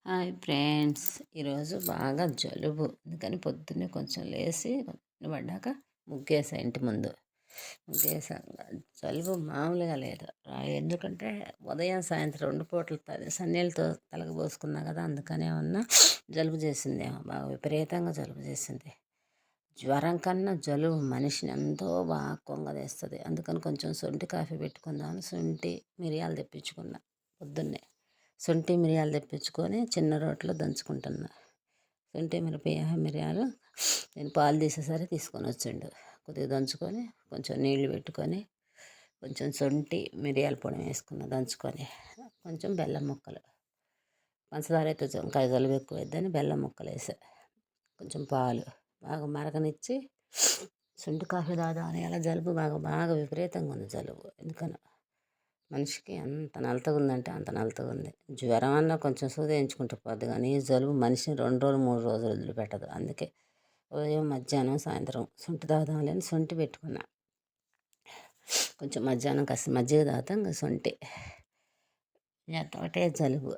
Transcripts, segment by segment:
Hi friends. ఈరోజు బాగా జలుబు, అందుకని పొద్దున్నే కొంచెం లేచి పడ్డాక ముగ్గేసా ఇంటి ముందు. ముగ్గేసా. జలుబు మామూలుగా లేదు. ఎందుకంటే ఉదయం సాయంత్రం 2 పూటలు సన్నీళ్ళతో తలకు పోసుకున్నా కదా, అందుకనే జలుబు చేసిందేమో, బాగా విపరీతంగా జలుబు చేసింది. జ్వరం కన్నా జలుబు మనిషిని ఎంతో బాగా కొంగదీస్తుంది. అందుకని కొంచెం శొంఠి కాఫీ పెట్టుకుందామని శొంఠి మిరియాలు తెప్పించుకున్నా. పొద్దున్నే శొంఠి మిరియాలు తెప్పించుకొని చిన్న రోట్లో దంచుకుంటున్నా. శొంఠి మిరియాలు నేను పాలు తీసేసరి తీసుకొని వచ్చిండు. కొద్దిగా దంచుకొని కొంచెం నీళ్లు పెట్టుకొని కొంచెం శొంఠి మిరియాల పొడి వేసుకున్న దంచుకొని, కొంచెం బెల్లం ముక్కలు, పంచదార అయితే ఇంకా జలుబు ఎక్కువ వేద్దని బెల్లం ముక్కలు వేసా. కొంచెం పాలు బాగా మరగనిచ్చి శొంఠి కాఫీ తాగుదామని. అలా జలుబు బాగా బాగా విపరీతంగా ఉంది జలుబు. ఎందుకనో మనిషికి ఎంత నలతగా ఉందంటే అంత నలతగా ఉంది. జ్వరం అన్నా కొంచెం సూది వేయించుకుంటే పోద్ది, కానీ జలుబు మనిషిని 2 రోజులు 3 రోజులు వదిలిపెట్టదు. అందుకే ఉదయం మధ్యాహ్నం సాయంత్రం శొంఠి తాగుదాంలే అని శొంఠి పెట్టుకున్నా. కొంచెం మధ్యాహ్నం కాస్త మజ్జిగ తాగుతాం, ఇంకా శొంఠి ఒకటే జలుబు.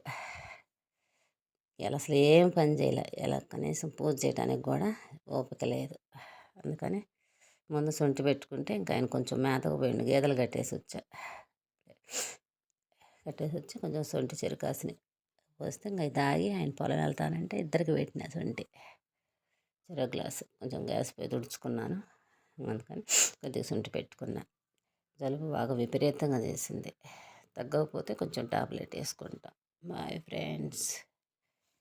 ఇలా అసలు ఏం పని చేయలే, ఇలా కనీసం పూజ చేయడానికి కూడా ఓపిక లేదు. అందుకని ముందు శొంఠి పెట్టుకుంటే ఇంకా ఆయన కొంచెం మేతకు పోయిండు, గేదెలు కట్టేసి వచ్చి కొంచెం శొంఠి చెరుకాసిని పోస్తే ఇంకా తాగి ఆయన పొలం వెళ్తానంటే ఇద్దరికి పెట్టిన శొంఠి చెరో గ్లాసు. కొంచెం గ్యాస్ పోయి తుడుచుకున్నాను, అందుకని కొద్దిగా శొంఠి పెట్టుకున్నా. జలుబు బాగా విపరీతంగా చేసింది. తగ్గకపోతే కొంచెం టాబ్లెట్ వేసుకుంటాం. Bye friends.